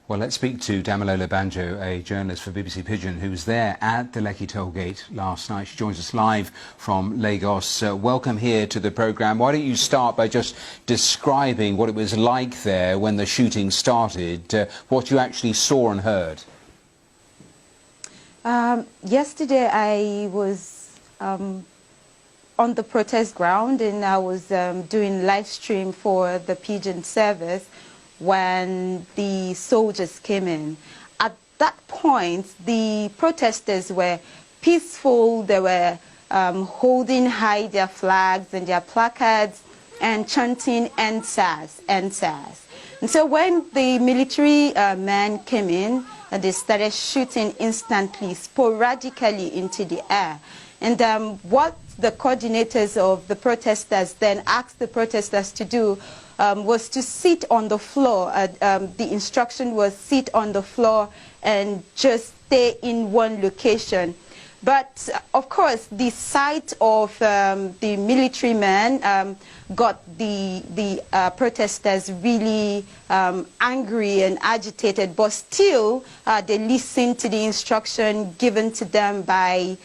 Well, let's speak to Damilola Banjo, a journalist for BBC Pidgin, who was there at the Lekki toll gate last night. She joins us live from Lagos. Welcome here to the programme. Why don't you start by just describing what it was like there when the shooting started, what you actually saw and heard? Yesterday I was on the protest ground, and I was doing live stream for the Pidgin service when the soldiers came in. At that point, the protesters were peaceful. They were holding high their flags and their placards and chanting "EndSARS, EndSARS." And so when the military men came in, they started shooting instantly, sporadically into the air. And what the coordinators of the protesters then asked the protesters to do was to sit on the floor. The instruction was sit on the floor and just stay in one location. But of course, the sight of the military men got the protesters really angry and agitated, but still they listened to the instruction given to them by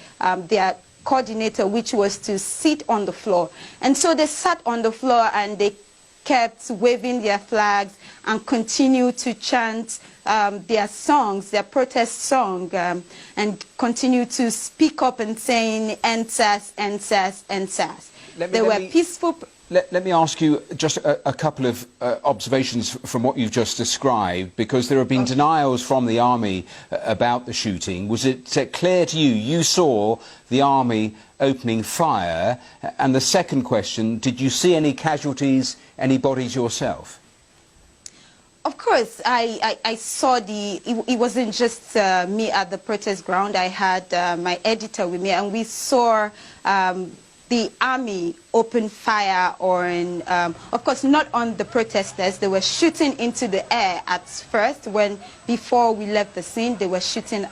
their coordinator, which was to sit on the floor. And so they sat on the floor and they kept waving their flags and continued to chant their songs, their protest song, and continue to speak up and saying "EndSARS, EndSARS, EndSARS." They were peaceful. Let me ask you just a couple of observations from what you've just described, because there have been denials from the army about the shooting. Was it clear to you? You saw the army opening fire. And the second question, did you see any casualties, any bodies yourself? Of course, I saw it wasn't just me at the protest ground. I had my editor with me, and we saw the army open fire on, of course, not on the protesters. They were shooting into the air at first. Before we left the scene, they were shooting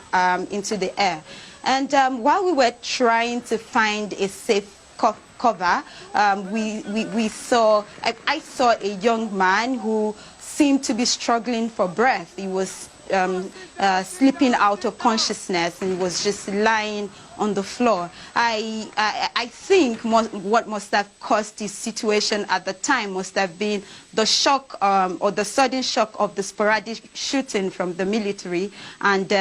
into the air. And while we were trying to find a safe cover, I saw a young man who seemed to be struggling for breath. He was slipping out of consciousness and was just lying on the floor. I think what must have caused this situation at the time must have been the shock or the sudden shock of the sporadic shooting from the military, and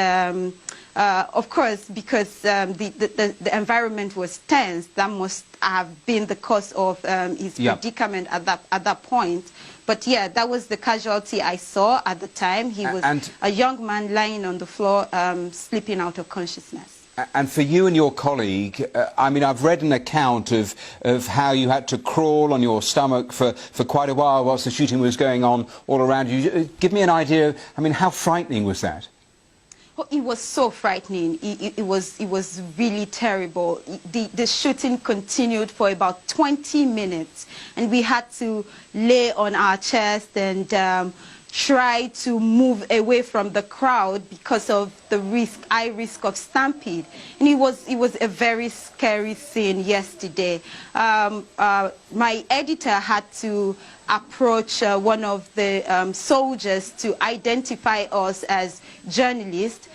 of course, because the environment was tense, that must have been the cause of his predicament at that point. But yeah, that was the casualty I saw at the time. He was a young man lying on the floor, sleeping out of consciousness. And for you and your colleague, I mean, I've read an account of how you had to crawl on your stomach for quite a while whilst the shooting was going on all around you. Give me an idea, I mean, how frightening was that? Oh, it was so frightening. It was really terrible. The shooting continued for about 20 minutes, and we had to lay on our chest and try to move away from the crowd because of the high risk of stampede. And it was a very scary scene yesterday. My editor had to approach one of the soldiers to identify us as journalists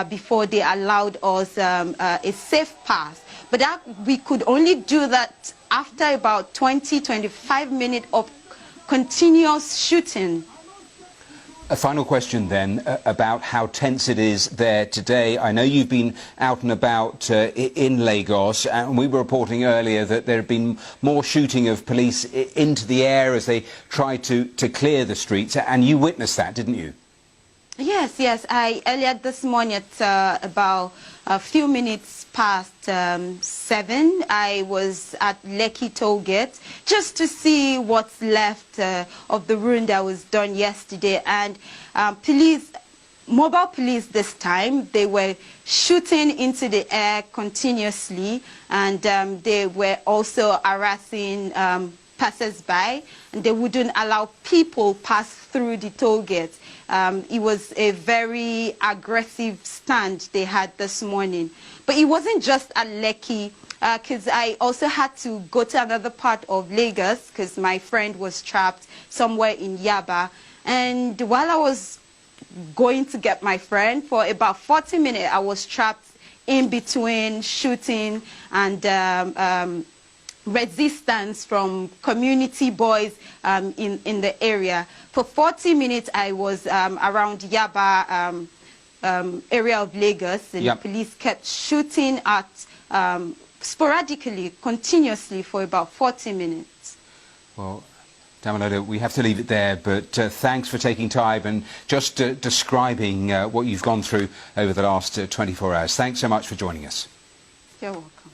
before they allowed us a safe pass. But we could only do that after about 20-25 minutes of continuous shooting. A final question then about how tense it is there today. I know you've been out and about in Lagos, and we were reporting earlier that there had been more shooting of police into the air as they tried to clear the streets, and you witnessed that, didn't you? Yes. Earlier this morning at about a few minutes past 7, I was at Lekki toll gate just to see what's left of the ruin that was done yesterday. And mobile police this time, they were shooting into the air continuously, and they were also harassing passers-by, and they wouldn't allow people pass through the toll gate. It was a very aggressive stand they had this morning. But it wasn't just at Lekki, because I also had to go to another part of Lagos because my friend was trapped somewhere in Yaba. And while I was going to get my friend. For about 40 minutes, I was trapped in between shooting and resistance from community boys in the area. For 40 minutes, I was around Yaba area of Lagos, and the police kept shooting at sporadically, continuously for about 40 minutes. Well, Damilola, we have to leave it there, but thanks for taking time and just describing what you've gone through over the last 24 hours. Thanks so much for joining us. You're welcome.